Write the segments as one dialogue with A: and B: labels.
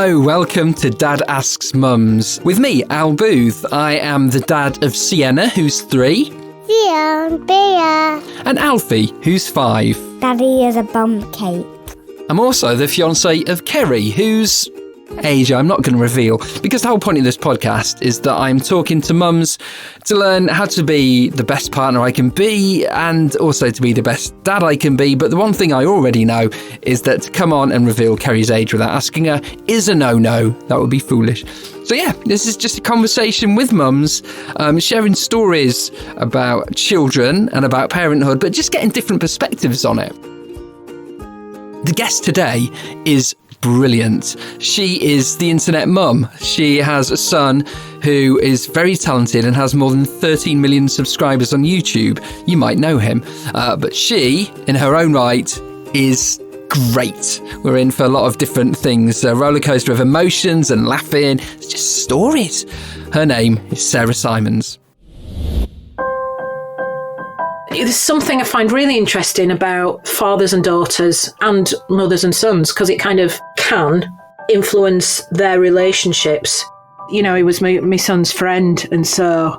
A: Hello, welcome to Dad Asks Mums. With me, Al Booth. I am the dad of Sienna, who's 3. And Alfie, who's 5.
B: Daddy is a bum cape.
A: I'm also the fiancé of Kerry, whose age I'm not going to reveal, because the whole point of this podcast is that I'm talking to mums to learn how to be the best partner I can be and also to be the best dad I can be. But the one thing I already know is that to come on and reveal Kerry's age without asking her is a no-no. That would be foolish. So yeah, this is just a conversation with mums, sharing stories about children and about parenthood, but just getting different perspectives on it. The guest today is brilliant. She is the internet mum. She has a son who is very talented and has more than 13 million subscribers on YouTube. You might know him. But she, in her own right, is great. We're in for a lot of different things. A roller coaster of emotions and laughing. It's just stories. Her name is Sarah Simons.
C: There's something I find really interesting about fathers and daughters and mothers and sons, because it kind of can influence their relationships. You know, he was my son's friend, and so,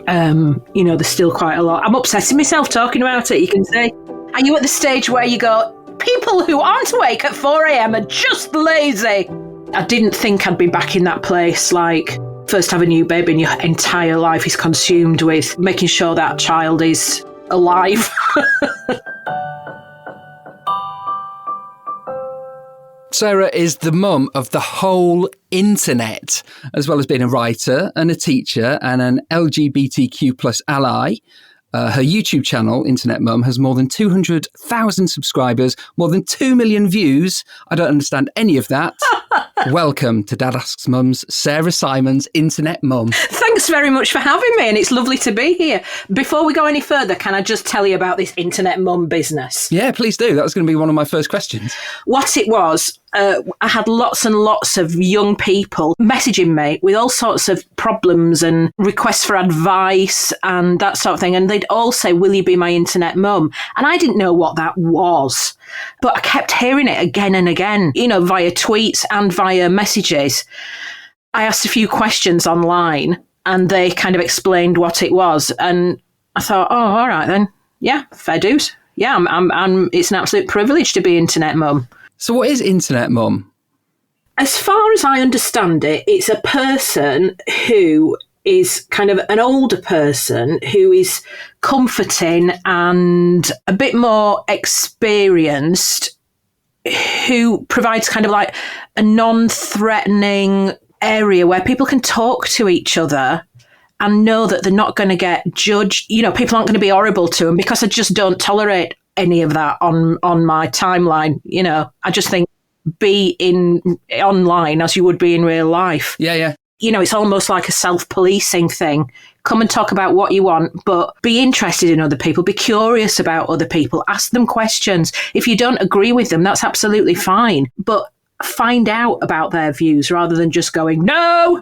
C: there's still quite a lot. I'm upsetting myself talking about it, you can say. Are you at the stage where you go, people who aren't awake at 4 a.m. are just lazy? I didn't think I'd be back in that place, like, first have a new baby and your entire life is consumed with making sure that child is alive.
A: Sarah is the mum of the whole internet, as well as being a writer and a teacher and an LGBTQ plus ally. Her YouTube channel, Internet Mum, has more than 200,000 subscribers, more than 2 million views. I don't understand any of that. Welcome to Dad Asks Mums, Sarah Simons, Internet Mum.
C: Thanks very much for having me, and it's lovely to be here. Before we go any further, can I just tell you about this Internet Mum business?
A: Yeah, please do. That was going to be one of my first questions.
C: What it was, I had lots and lots of young people messaging me with all sorts of problems and requests for advice and that sort of thing. And they'd all say, will you be my internet mum? And I didn't know what that was. But I kept hearing it again and again, via tweets and via messages. I asked a few questions online and they kind of explained what it was. And I thought, oh, all right then. Yeah, fair dues. Yeah, it's an absolute privilege to be internet mum.
A: So what is Internet Mum?
C: As far as I understand it, it's a person who is kind of an older person who is comforting and a bit more experienced, who provides kind of like a non-threatening area where people can talk to each other and know that they're not going to get judged. People aren't going to be horrible to them, because I just don't tolerate any of that on my timeline. I just think be online as you would be in real life.
A: Yeah.
C: It's almost like a self-policing thing. Come and talk about what you want, but be interested in other people. Be curious about other people. Ask them questions. If you don't agree with them, that's absolutely fine. But find out about their views rather than just going, no!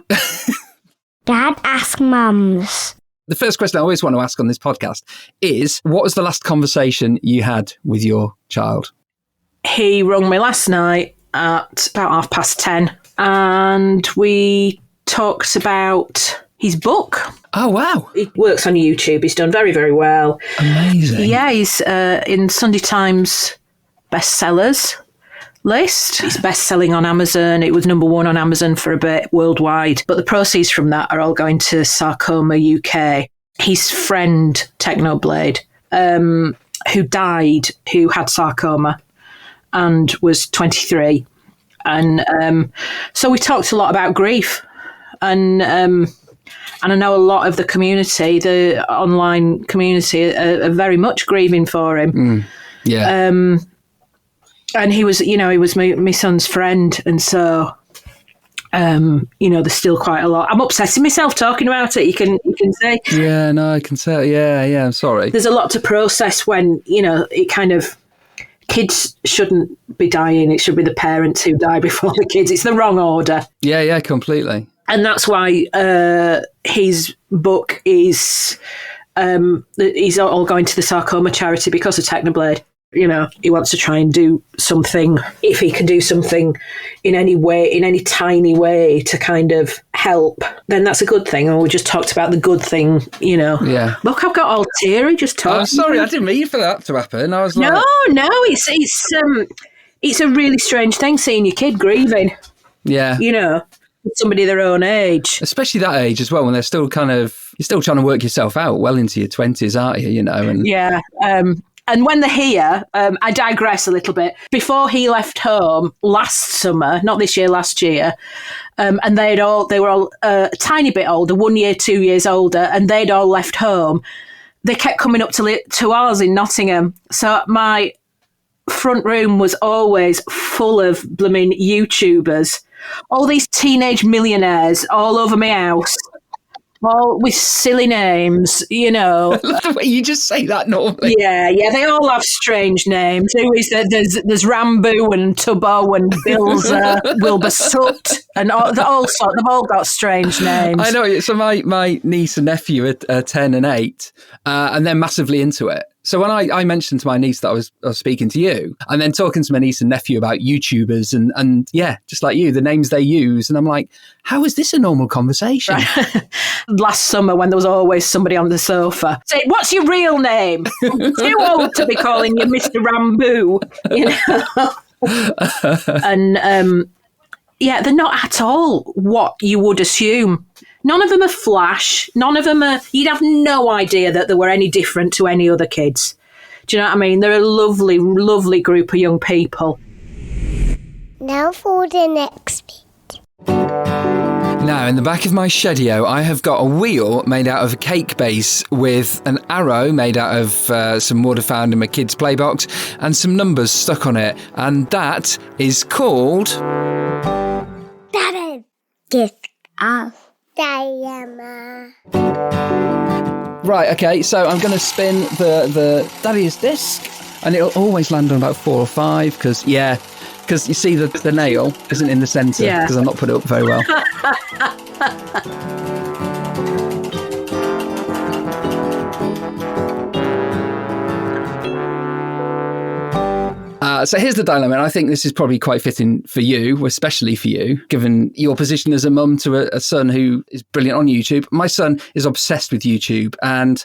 B: Dad Asks Mums.
A: The first question I always want to ask on this podcast is, what was the last conversation you had with your child?
C: He rung me last night at about 10:30 and we talked about his book.
A: Oh, wow.
C: He works on YouTube. He's done very, very well.
A: Amazing.
C: Yeah, he's in Sunday Times bestsellers list. He's best-selling on Amazon. It was number 1 on Amazon for a bit worldwide. But the proceeds from that are all going to Sarcoma UK. His friend, Technoblade, who died, who had sarcoma and was 23. And so we talked a lot about grief. And I know a lot of the community, the online community, are very much grieving for him.
A: Yeah.
C: And he was my son's friend, and so there's still quite a lot. I'm upsetting myself talking about it. You can say.
A: Yeah, no, I can say. Yeah. I'm sorry.
C: There's a lot to process when it kind of. Kids shouldn't be dying. It should be the parents who die before the kids. It's the wrong order.
A: Yeah, completely.
C: And that's why his book is he's all going to the sarcoma charity because of Technoblade. You know, he wants to try and do something, if he can do something in any way, in any tiny way to kind of help, then that's a good thing. And we just talked about the good thing, you know.
A: Yeah.
C: Look, I've got all teary just talking.
A: I'm sorry, I didn't mean for that to happen. I was like...
C: No, it's a really strange thing seeing your kid grieving.
A: Yeah.
C: You know, somebody their own age.
A: Especially that age as well, when they're still you're still trying to work yourself out well into your 20s, aren't you? You know, and
C: yeah. And when they're here, I digress a little bit. Before he left home last summer, not this year, last year, and they were all a tiny bit older, 1 year, 2 years older, and they'd all left home. They kept coming up to ours in Nottingham. So my front room was always full of blooming YouTubers, all these teenage millionaires all over my house. All with silly names, you know.
A: I love the way you just say that normally.
C: Yeah, they all have strange names. Who is there? There's Rambo and Tubbo and Bilza, Wilbur Soot, and all sorts. They've all got strange names.
A: I know. So my niece and nephew are 10 and 8, and they're massively into it. So when I mentioned to my niece that I was speaking to you, and then talking to my niece and nephew about YouTubers and yeah, just like you, the names they use, and I'm like, how is this a normal conversation?
C: Right. Last summer, when there was always somebody on the sofa saying, "What's your real name? I'm too old to be calling you Mr. Rambo," you know. And yeah, they're not at all what you would assume. None of them are flash. None of them are... You'd have no idea that they were any different to any other kids. Do you know what I mean? They're a lovely, lovely group of young people.
B: Now for the next bit.
A: Now, in the back of my Shedio, I have got a wheel made out of a cake base with an arrow made out of some wood I found in my kid's playbox and some numbers stuck on it. And that is called...
B: Daddy. Gift of Diana.
A: Right, okay, so I'm going to spin the Daddy's disc, and it'll always land on about 4 or 5, because you see the nail isn't in the centre, because I've not put it up very well. So here's the dilemma, and I think this is probably quite fitting for you, especially for you, given your position as a mum to a son who is brilliant on YouTube. My son is obsessed with YouTube, and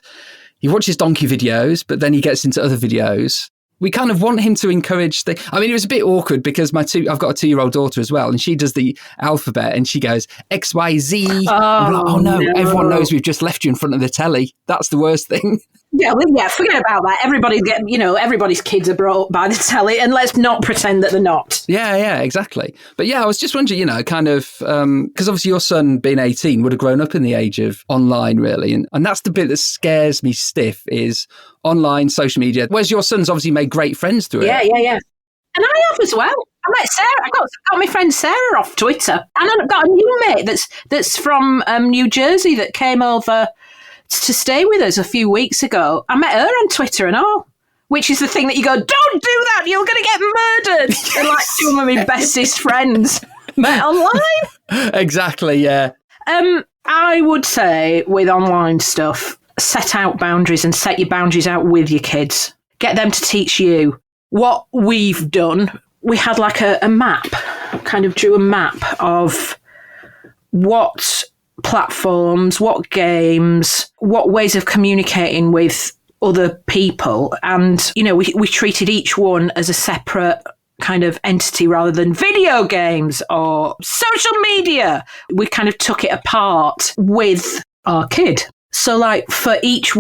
A: he watches donkey videos, but then he gets into other videos. We kind of want him to encourage it was a bit awkward because I've got a 2-year-old daughter as well, and she does the alphabet and she goes XYZ. I'm like, oh no, everyone knows we've just left you in front of the telly. That's the worst thing.
C: Yeah, forget about that. Everybody's kids are brought up by the telly, and let's not pretend that they're not.
A: Yeah, exactly. But yeah, I was just wondering, kind of, because obviously your son, being 18, would have grown up in the age of online, really. And that's the bit that scares me stiff, is online, social media. Whereas your son's obviously made great friends through it.
C: Yeah. And I have as well. I met Sarah. I got my friend Sarah off Twitter. And I've got a new mate that's from New Jersey that came over to stay with us a few weeks ago. I met her on Twitter and all, which is the thing that you go, don't do that, you're going to get murdered. And like two of my bestest friends met online.
A: Exactly, yeah.
C: I would say with online stuff, set out boundaries and set your boundaries out with your kids. Get them to teach you. What we've done, we had like a map, kind of drew a map of what platforms, what games, what ways of communicating with other people. And, we treated each one as a separate kind of entity rather than video games or social media. We kind of took it apart with our kid. So like for each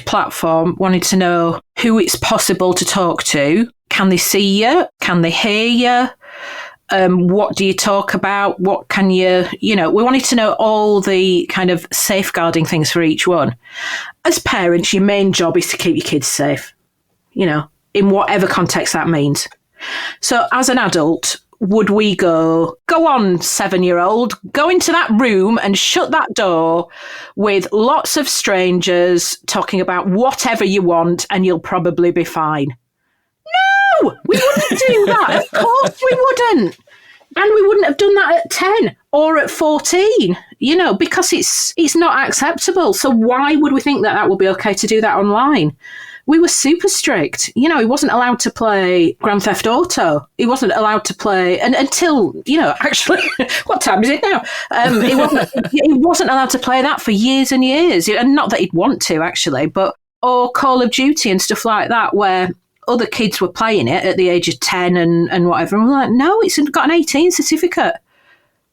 C: platform wanted to know who it's possible to talk to. Can they see you? Can they hear you? What do you talk about? What can we wanted to know all the kind of safeguarding things for each one. As parents, your main job is to keep your kids safe, in whatever context that means. So as an adult, would we go on, 7-year-old, go into that room and shut that door with lots of strangers talking about whatever you want and you'll probably be fine? No, we wouldn't do that. Of course we wouldn't. And we wouldn't have done that at 10 or at 14, because it's not acceptable. So why would we think that would be okay to do that online? we were super strict. You know, he wasn't allowed to play Grand Theft Auto. He wasn't allowed to play, and until, you know, actually, what time is it now? He wasn't allowed to play that for years and years. And not that he'd want to, actually, but, or Call of Duty and stuff like that, where other kids were playing it at the age of 10 and whatever. And we're like, no, it's got an 18 certificate.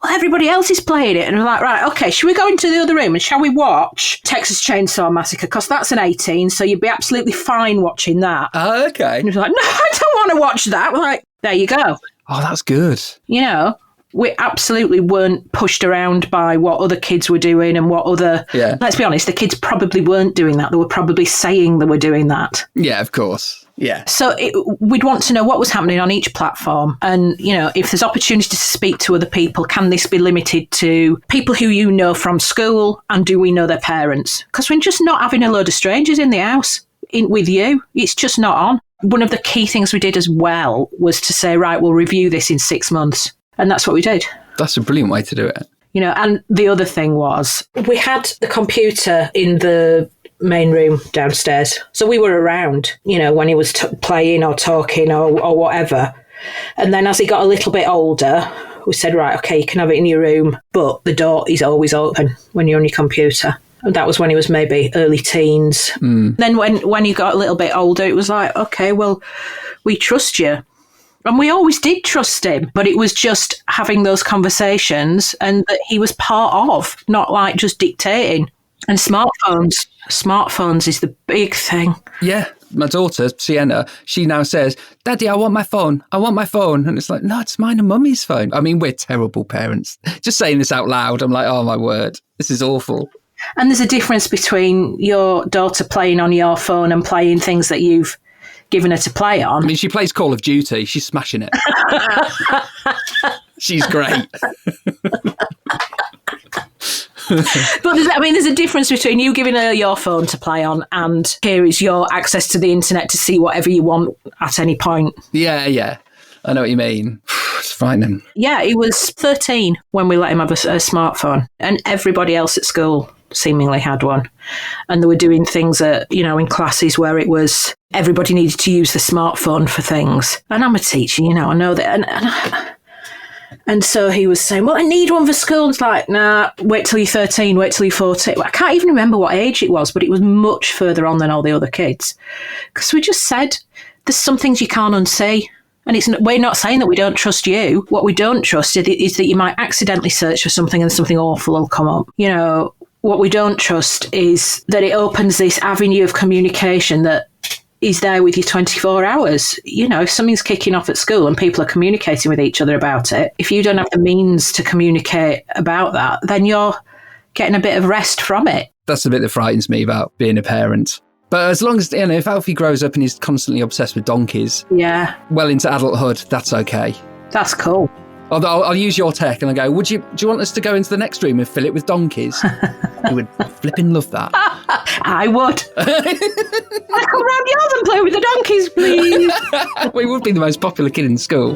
C: Well, everybody else is playing it. And we're like, right, okay, should we go into the other room and shall we watch Texas Chainsaw Massacre? Because that's an 18, so you'd be absolutely fine watching that.
A: Oh, okay.
C: And he's like, no, I don't want to watch that. We're like, there you go.
A: Oh, that's good.
C: You know, we absolutely weren't pushed around by what other kids were doing and what other...
A: Yeah.
C: Let's be honest, the kids probably weren't doing that. They were probably saying they were doing that.
A: Yeah, of course. Yeah.
C: So we'd want to know what was happening on each platform. And, you know, if there's opportunity to speak to other people, can this be limited to people who you know from school? And do we know their parents? Because we're just not having a load of strangers in the house with you. It's just not on. One of the key things we did as well was to say, right, we'll review this in 6 months. And that's what we did.
A: That's a brilliant way to do it.
C: You know, and the other thing was we had the computer in the main room downstairs. So we were around, you know, when he was playing or talking or whatever. And then as he got a little bit older, we said, right, okay, you can have it in your room, but the door is always open when you're on your computer. And that was when he was maybe early teens. Then when he got a little bit older, it was like, okay, well, we trust you. And we always did trust him, but it was just having those conversations and that he was part of, not like just dictating. And smartphones is the big thing.
A: Yeah. My daughter, Sienna, she now says, Daddy, I want my phone. I want my phone. And it's like, no, it's mine and Mummy's phone. I mean, we're terrible parents. Just saying this out loud, I'm like, oh, my word, this is awful.
C: And there's a difference between your daughter playing on your phone and playing things that you've given her to play on.
A: I mean, she plays Call of Duty. She's smashing it. She's great.
C: But there's a difference between you giving her your phone to play on and here is your access to the internet to see whatever you want at any point.
A: Yeah. I know what you mean. It's frightening.
C: Yeah, he was 13 when we let him have a smartphone, and everybody else at school seemingly had one. And they were doing things in classes where it was everybody needed to use the smartphone for things. And I'm a teacher, I know that. And so he was saying, well, I need one for school. It's like, nah, wait till you're 13, wait till you're 14. I can't even remember what age it was, but it was much further on than all the other kids. Because we just said, there's some things you can't unsee. And we're not saying that we don't trust you. What we don't trust is that you might accidentally search for something and something awful will come up. What we don't trust is that it opens this avenue of communication that is there with you 24 hours. If something's kicking off at school and people are communicating with each other about it, if you don't have the means to communicate about that, then you're getting a bit of rest from it.
A: That's the bit that frightens me about being a parent. But as long as, if Alfie grows up and he's constantly obsessed with donkeys, well into adulthood, that's okay.
C: That's cool.
A: Although I'll use your tech and I go, do you want us to go into the next room and fill it with donkeys? You would flipping love that.
C: I would. I'd come round yours and play with the donkeys, please.
A: We would be the most popular kid in school.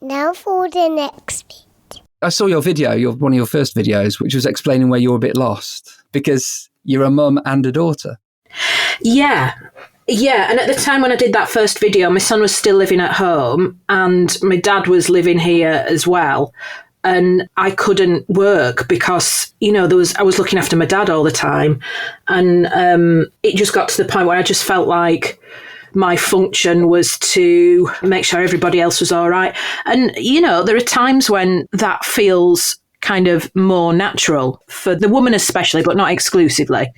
B: Now for the next bit.
A: I saw your video, one of your first videos, which was explaining where you were a bit lost because you're a mum and a daughter.
C: Yeah, and at the time when I did that first video, my son was still living at home and my dad was living here as well. And I couldn't work because, I was looking after my dad all the time. And it just got to the point where I just felt like my function was to make sure everybody else was all right. And, there are times when that feels kind of more natural for the woman especially, but not exclusively,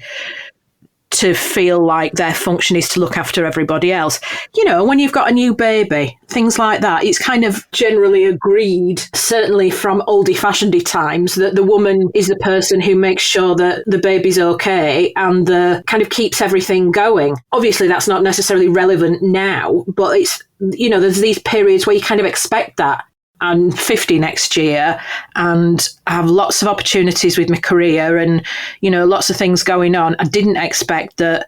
C: to feel like their function is to look after everybody else. When you've got a new baby, things like that, it's kind of generally agreed, certainly from oldie-fashionedy times, that the woman is the person who makes sure that the baby's okay and kind of keeps everything going. Obviously, that's not necessarily relevant now, but it's, there's these periods where you kind of expect that. I'm 50 next year and I have lots of opportunities with my career and, lots of things going on. I didn't expect that,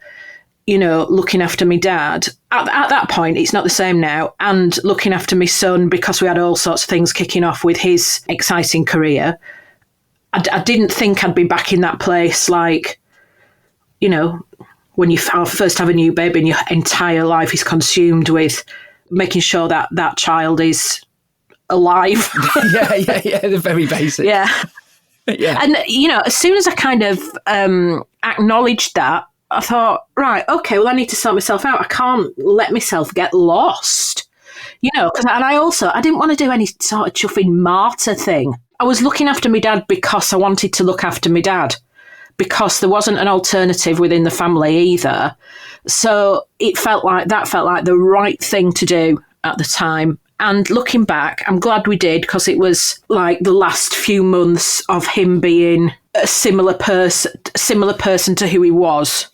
C: looking after my dad, at that point, it's not the same now, and looking after my son because we had all sorts of things kicking off with his exciting career. I didn't think I'd be back in that place, like, you know, when you first have a new baby and your entire life is consumed with making sure that that child is alive.
A: yeah, the very basic.
C: Yeah.
A: Yeah.
C: And, you know, as soon as I kind of acknowledged that, I thought, right, okay, well, I need to sort myself out. I can't let myself get lost, you know, and I didn't want to do any sort of chuffing martyr thing. I was looking after my dad because I wanted to look after my dad, because there wasn't an alternative within the family either. So it felt like the right thing to do at the time. And looking back, I'm glad we did, because it was like the last few months of him being a similar person to who he was.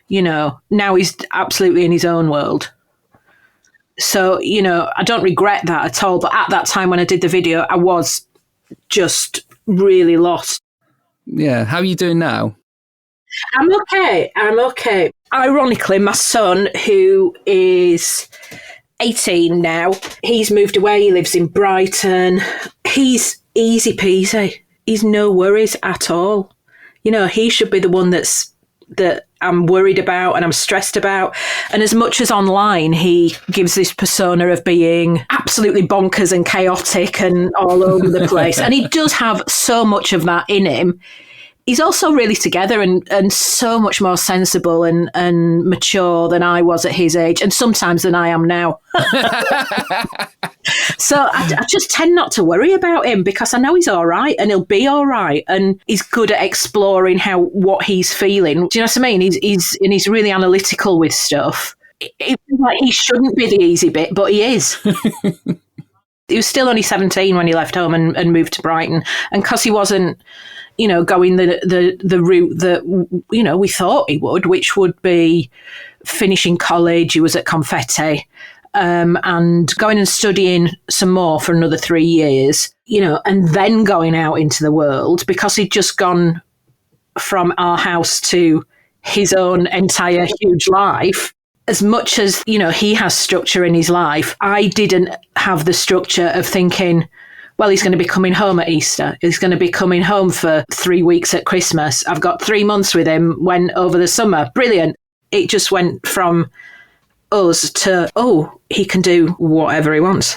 C: You know, now he's absolutely in his own world. So, you know, I don't regret that at all. But at that time when I did the video, I was just really lost.
A: Yeah. How are you doing now?
C: I'm okay. Ironically, my son, who is 18 now, he's moved away. He lives in Brighton. He's easy peasy. He's no worries at all. You know, he should be the one that I'm worried about and I'm stressed about. And as much as online, he gives this persona of being absolutely bonkers and chaotic and all over the place. And he does have so much of that in him. He's also really together and so much more sensible and mature than I was at his age, and sometimes than I am now. So I just tend not to worry about him, because I know he's all right and he'll be all right, and he's good at exploring what he's feeling. Do you know what I mean? He's really analytical with stuff. It feels like he shouldn't be the easy bit, but he is. He was still only 17 when he left home and moved to Brighton, and because he wasn't, you know, going the route that, you know, we thought he would, which would be finishing college. He was at Confetti, and going and studying some more for another 3 years, you know, and then going out into the world, because he'd just gone from our house to his own entire huge life. As much as, you know, he has structure in his life, I didn't have the structure of thinking, well, he's going to be coming home at Easter. He's going to be coming home for 3 weeks at Christmas. I've got 3 months with him over the summer. Brilliant. It just went from us to, oh, he can do whatever he wants,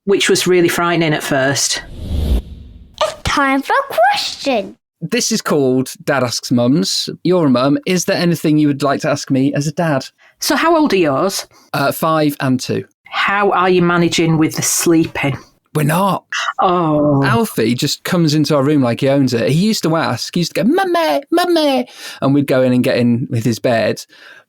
C: which was really frightening at first.
B: It's time for a question.
A: This is called Dad Asks Mums. You're a mum. Is there anything you would like to ask me as a dad?
C: So how old are yours?
A: 5 and 2.
C: How are you managing with the sleeping?
A: We're not.
C: Oh.
A: Alfie just comes into our room like he owns it. He used to go, Mummy, Mummy. And we'd go in and get in with his bed.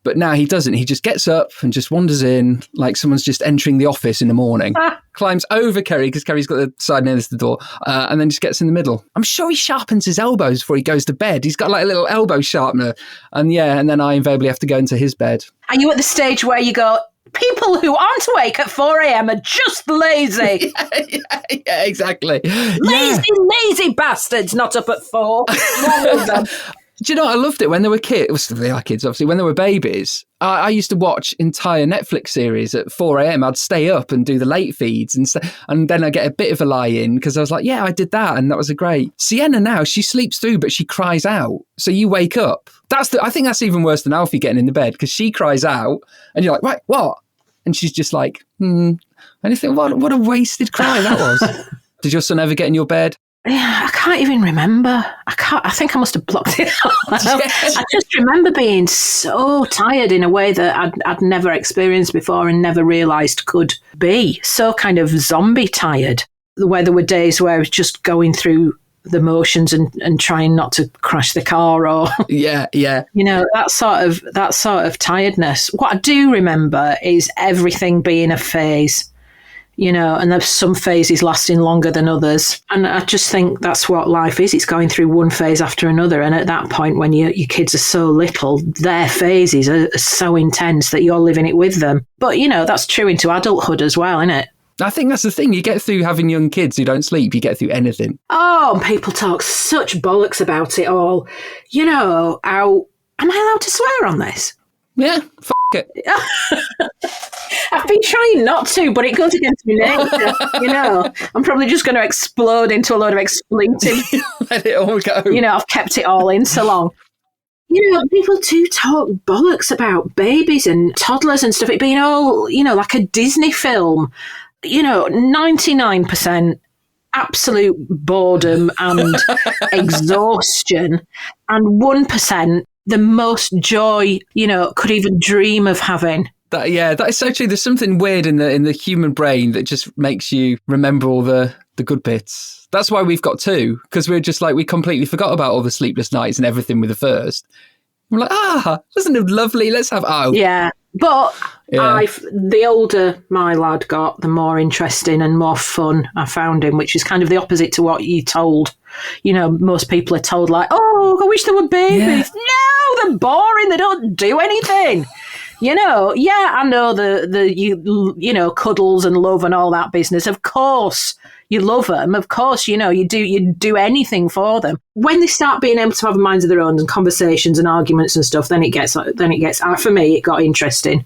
A: But now he doesn't. He just gets up and just wanders in like someone's just entering the office in the morning. Climbs over Kerry, because Kerry's got the side nearest to the door, and then just gets in the middle. I'm sure he sharpens his elbows before he goes to bed. He's got like a little elbow sharpener. And then I invariably have to go into his bed.
C: Are you at the stage where you go, people who aren't awake at 4 a.m. are just lazy?
A: yeah, exactly.
C: Lazy bastards, not up at 4. Wrong with them.
A: Do you know what? I loved it when they were kids. They are kids, obviously. When they were babies, I used to watch entire Netflix series at 4 a.m. I'd stay up and do the late feeds, and then I get a bit of a lie in, because I was like, yeah, I did that, and that was a great. Sienna now, she sleeps through, but she cries out. So you wake up. I think that's even worse than Alfie getting in the bed, because she cries out, and you're like, right, what? And she's just like, And you think, what a wasted cry that was. Did your son ever get in your bed?
C: Yeah, I can't even remember. I think I must have blocked it out. I just remember being so tired in a way that I'd never experienced before and never realised could be. So kind of zombie tired. Where there were days where I was just going through the motions and trying not to crash the car or
A: yeah.
C: You know, that sort of tiredness. What I do remember is everything being a phase. You know, and there's some phases lasting longer than others. And I just think that's what life is. It's going through one phase after another. And at that point, when your kids are so little, their phases are so intense that you're living it with them. But, you know, that's true into adulthood as well, isn't it?
A: I think that's the thing. You get through having young kids who don't sleep, you get through anything.
C: Oh, people talk such bollocks about it all. You know, am I allowed to swear on this?
A: Yeah, it.
C: I've been trying not to, but it goes against my nature. I'm probably just going to explode into a load of expletives.
A: Let it all go.
C: I've kept it all in so long. People do talk bollocks about babies and toddlers and stuff. It being all, like a Disney film. 99% absolute boredom and exhaustion, and 1% the most joy, could even dream of having.
A: That is so true. There's something weird in the human brain that just makes you remember all the good bits. That's why we've got two, because we're just like, we completely forgot about all the sleepless nights and everything with the first. We're like, wasn't it lovely? Let's have
C: Yeah, but the older my lad got, the more interesting and more fun I found him, which is kind of the opposite to what you told. Most people are told like, I wish there were babies. Yeah. No, they're boring. They don't do anything. I know the cuddles and love and all that business. Of course, you love them. Of course, you do anything for them. When they start being able to have minds of their own and conversations and arguments and stuff, then it gets for me, it got interesting.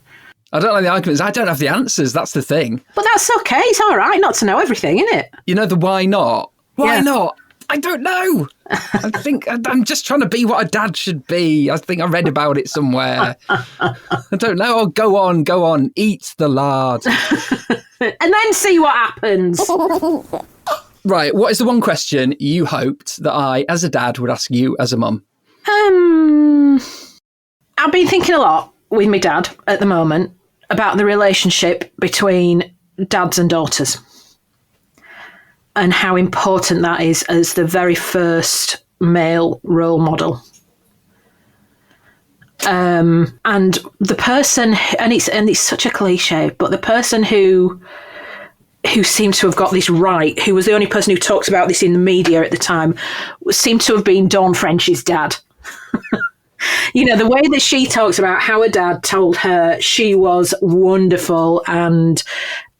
A: I don't like the arguments. I don't have the answers. That's the thing.
C: But that's okay. It's all right not to know everything, isn't it?
A: The why not? Why not? I don't know. I think I'm just trying to be what a dad should be. I think I read about it somewhere. I don't know. Oh, go on. Eat the lard.
C: And then see what happens.
A: Right. What is the one question you hoped that I, as a dad, would ask you as a mum?
C: I've been thinking a lot with my dad at the moment about the relationship between dads and daughters, and how important that is as the very first male role model. And the person, and it's such a cliche, but the person who seemed to have got this right, who was the only person who talked about this in the media at the time, seemed to have been Dawn French's dad. The way that she talks about how her dad told her she was wonderful and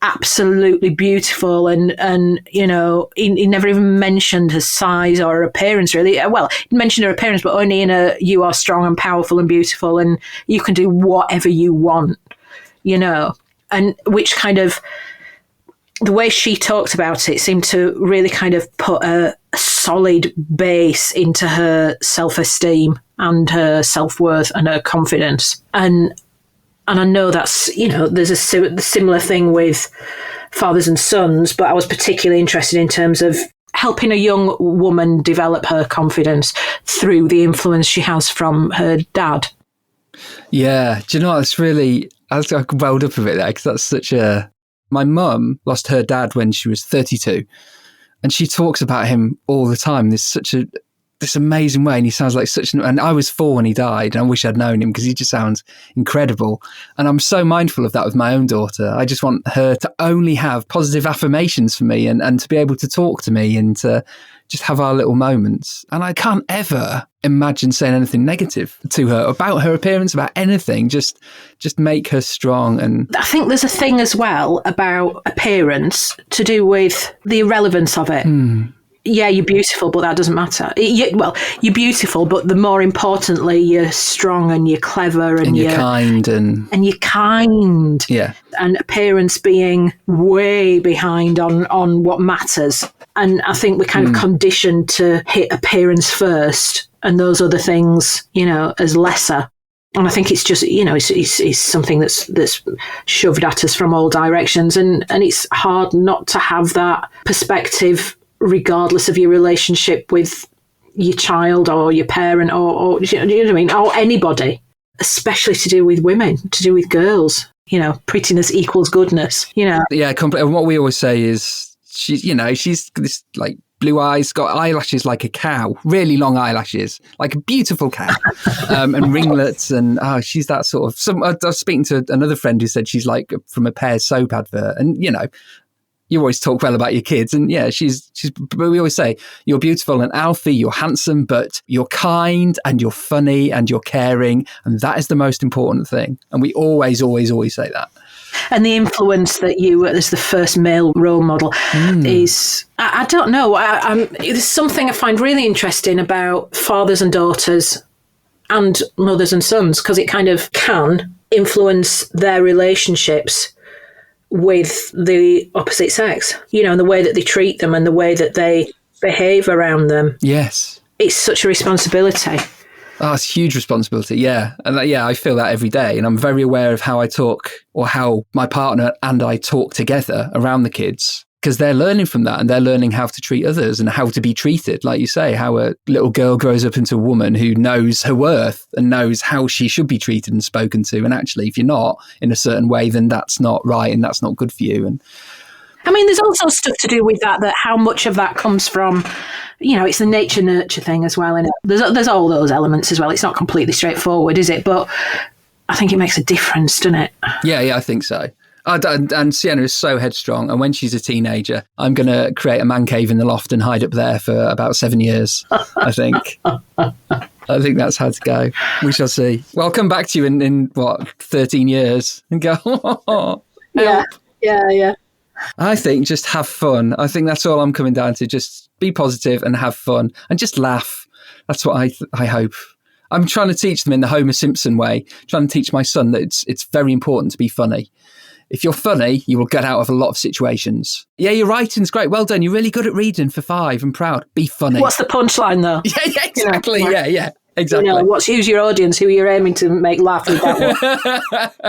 C: absolutely beautiful, and he never even mentioned her size or her appearance, really. Well, he mentioned her appearance, but only in you are strong and powerful and beautiful and you can do whatever you want, and which kind of, the way she talked about it seemed to really kind of put a solid base into her self-esteem and her self-worth and her confidence. And I know that's, there's a similar thing with fathers and sons, but I was particularly interested in terms of helping a young woman develop her confidence through the influence she has from her dad.
A: Yeah. Do you know what? It's really, I welled up a bit there, because that's such a... My mum lost her dad when she was 32, and she talks about him all the time. There's such this amazing way, and he sounds like and I was 4 when he died, and I wish I'd known him because he just sounds incredible. And I'm so mindful of that with my own daughter. I just want her to only have positive affirmations for me, and to be able to talk to me and to just have our little moments. And I can't ever imagine saying anything negative to her about her appearance, about anything. Just make her strong. And
C: I think there's a thing as well about appearance to do with the irrelevance of it. Yeah, you're beautiful, but that doesn't matter. You're beautiful, but the more importantly, you're strong and you're clever and you're
A: kind and
C: you're kind.
A: Yeah,
C: and appearance being way behind on what matters. And I think we're kind of conditioned to hit appearance first, and those other things, as lesser. And I think it's just, it's something that's shoved at us from all directions, and it's hard not to have that perspective, regardless of your relationship with your child or your parent or you know what I mean, or anybody, especially to do with women, to do with girls. Prettiness equals goodness. Yeah,
A: and what we always say is she's this like blue eyes, got eyelashes like a cow, really long eyelashes, like a beautiful cow, and ringlets, and she's that sort of. I was speaking to another friend who said she's like from a Pears soap advert, and you always talk well about your kids, and she's. But we always say you're beautiful and Alfie, you're handsome, but you're kind and you're funny and you're caring, and that is the most important thing. And we always say that.
C: And the influence that you, as the first male role model, is, I don't know, there's something I find really interesting about fathers and daughters and mothers and sons, because it kind of can influence their relationships with the opposite sex, and the way that they treat them and the way that they behave around them.
A: Yes.
C: It's such a responsibility.
A: Oh, it's a huge responsibility, yeah. And I feel that every day. And I'm very aware of how I talk, or how my partner and I talk together around the kids, because they're learning from that, and they're learning how to treat others and how to be treated. Like you say, how a little girl grows up into a woman who knows her worth and knows how she should be treated and spoken to. And actually, if you're not in a certain way, then that's not right and that's not good for you. And
C: I mean, there's also stuff to do with that how much of that comes from, it's the nature-nurture thing as well, innit? There's all those elements as well. It's not completely straightforward, is it? But I think it makes a difference, doesn't it?
A: Yeah, I think so. And Sienna is so headstrong. And when she's a teenager, I'm going to create a man cave in the loft and hide up there for about 7 years, I think. I think that's how to go. We shall see. Well, I'll come back to you in 13 years and go, oh,
C: yeah.
A: I think just have fun. I think that's all I'm coming down to. Just be positive and have fun and just laugh. That's what I hope. I'm trying to teach them in the Homer Simpson way, trying to teach my son that it's very important to be funny. If you're funny, you will get out of a lot of situations. Yeah, your writing's great. Well done. You're really good at reading for 5. I'm proud. Be funny.
C: What's the punchline, though?
A: Yeah, exactly. Yeah, exactly.
C: Who's your audience? Who you're aiming to make laugh with that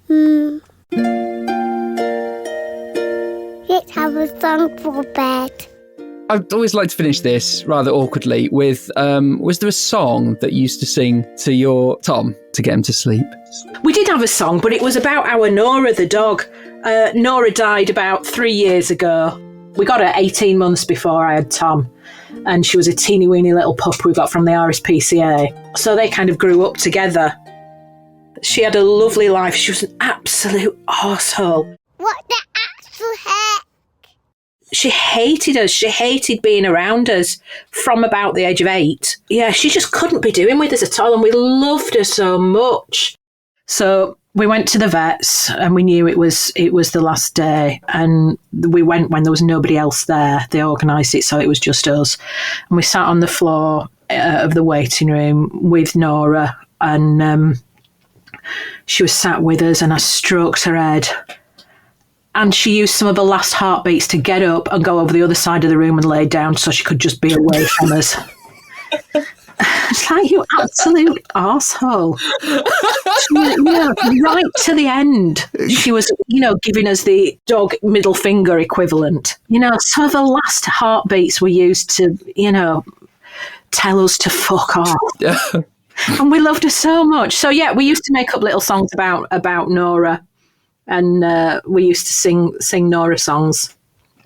C: one?
B: Let's have a song for bed.
A: I'd always like to finish this rather awkwardly with, was there a song that you used to sing to your Tom to get him to sleep?
C: We did have a song, but it was about our Nora, the dog. Nora died about 3 years ago. We got her 18 months before I had Tom, and she was a teeny weeny little pup we got from the RSPCA. So they kind of grew up together. She had a lovely life. She was an absolute arsehole.
B: What the actual heck?
C: She hated us. She hated being around us from about the age of 8. Yeah, she just couldn't be doing with us at all, and we loved her so much. So we went to the vets, and we knew it was the last day, and we went when there was nobody else there. They organised it so it was just us, and we sat on the floor of the waiting room with Nora, and she was sat with us, and I stroked her head. And she used some of her last heartbeats to get up and go over the other side of the room and lay down so she could just be away from us. It's like, you absolute arsehole. Right to the end. She was, giving us the dog middle finger equivalent. Some of the last heartbeats were used to, tell us to fuck off. And we loved her so much. So, yeah, we used to make up little songs about Nora. And we used to sing Nora songs.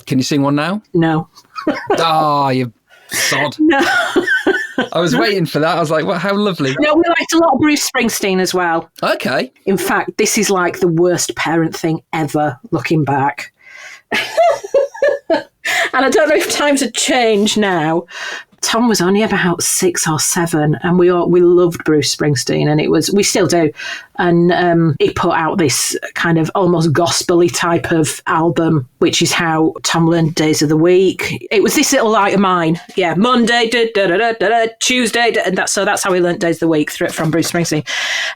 A: Can you sing one now?
C: No.
A: You sod.
C: No.
A: I was waiting for that. I was like, "What? How lovely."
C: No, we liked a lot of Bruce Springsteen as well.
A: Okay.
C: In fact, this is like the worst parent thing ever, looking back. And I don't know if times have changed now. Tom was only about 6 or 7, and we loved Bruce Springsteen, and we still do. And he put out this kind of almost gospel-y type of album, which is how Tom learned days of the week. It was This Little Light of Mine. Yeah, Monday, Tuesday, and that's how he learned days of the week from Bruce Springsteen.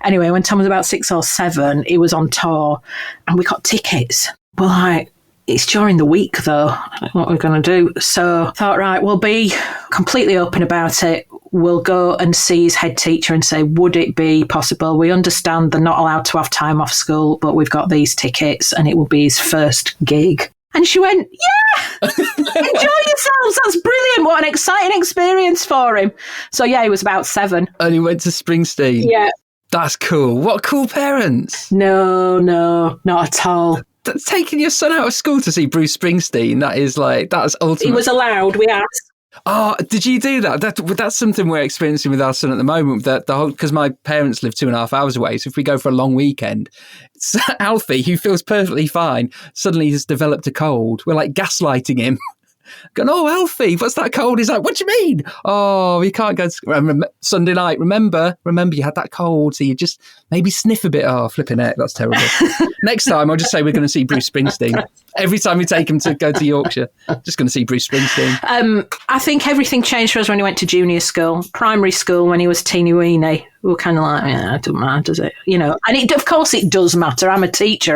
C: Anyway, when Tom was about 6 or 7, he was on tour, and we got tickets. Well, it's during the week, though. What we're going to do. So I thought, right, we'll be completely open about it. We'll go and see his head teacher and say, would it be possible? We understand they're not allowed to have time off school, but we've got these tickets and it will be his first gig. And she went, yeah, enjoy yourselves. That's brilliant. What an exciting experience for him. So, yeah, he was about 7.
A: And he went to Springsteen.
C: Yeah.
A: That's cool. What cool parents.
C: No, not at all.
A: Taking your son out of school to see Bruce Springsteen, that's ultimate.
C: He was allowed, we asked.
A: Oh, did you do that? That's something we're experiencing with our son at the moment, because my parents live 2.5 hours away. So if we go for a long weekend, Alfie, who feels perfectly fine, suddenly has developed a cold. We're like gaslighting him. Going, oh, Alfie, what's that cold? He's like, what do you mean? Oh, you can't go to Sunday night. Remember you had that cold, so you just maybe sniff a bit. Oh, flipping heck, that's terrible. Next time, I'll just say we're going to see Bruce Springsteen. Every time we take him to go to Yorkshire, just going to see Bruce Springsteen.
C: I think everything changed for us when he went to junior school. Primary school, when he was teeny weeny, We were kind of like, yeah, it doesn't matter, does it? You know, and of course it does matter. I'm a teacher.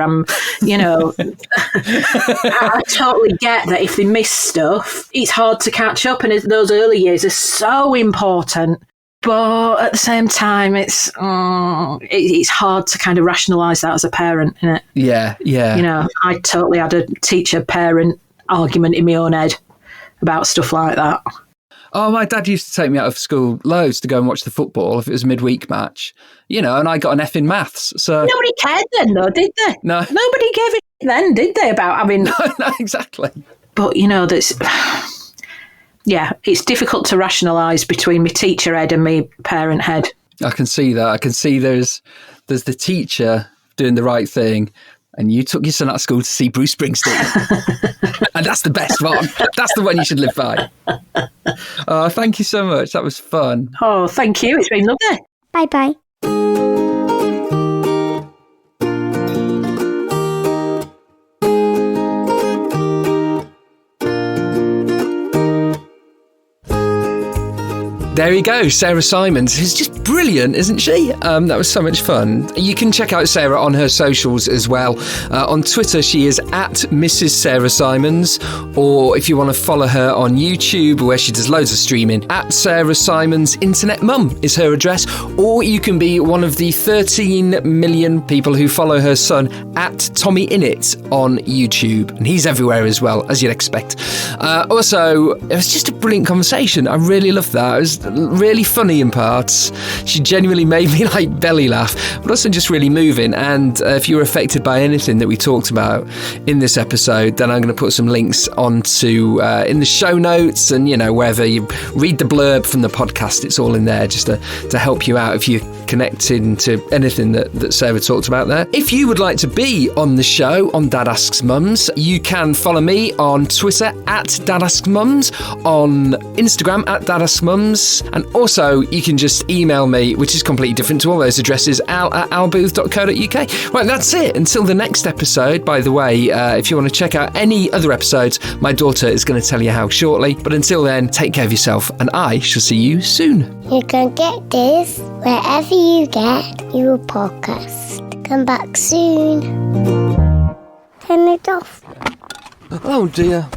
C: You know, I totally get that if they miss stuff, it's hard to catch up. And those early years are so important. But at the same time, it's hard to kind of rationalise that as a parent, isn't it?
A: Yeah.
C: You know, I totally had a teacher-parent argument in my own head about stuff like that.
A: Oh, my dad used to take me out of school loads to go and watch the football if it was a midweek match, you know, and I got an F in maths. So
C: nobody cared then, though, did they?
A: No.
C: Nobody gave it then, did they, about having...
A: No, exactly.
C: But, you know, yeah, it's difficult to rationalise between my teacher head and my parent head.
A: I can see that. I can see there's the teacher doing the right thing, and you took your son out of school to see Bruce Springsteen. And that's the best one. That's the one you should live by. Oh, thank you so much. That was fun.
C: Oh, thank you. It's been lovely.
B: Bye-bye.
A: There you go, Sarah Simons, who's just brilliant, isn't she? That was so much fun. You can check out Sarah on her socials as well. On Twitter, she is at Mrs. Sarah Simons, or if you want to follow her on YouTube, where she does loads of streaming, at Sarah Simons Internet Mum is her address, or you can be one of the 13 million people who follow her son at Tommy Innit on YouTube, and he's everywhere as well, as you'd expect. Also, it was just a brilliant conversation. I really loved that. It was really funny in parts. She genuinely made me like belly laugh, but also just really moving. And if you were affected by anything that we talked about in this episode, then I'm going to put some links onto in the show notes, and you know, wherever you read the blurb from the podcast, it's all in there just to help you out if you're connected to anything that Sarah talked about there. If you would like to be on the show on Dad Asks Mums, you can follow me on Twitter at Dad Asks Mums, on Instagram at Dad Asks Mums, and also you can just email me, which is completely different to all those addresses, al@albooth.co.uk. Right, that's it. Until the next episode, by the way, if you want to check out any other episodes, my daughter is going to tell you how shortly. But until then, take care of yourself, and I shall see you soon.
B: You can get this wherever you get your podcast. Come back soon. Turn it off.
A: Oh dear.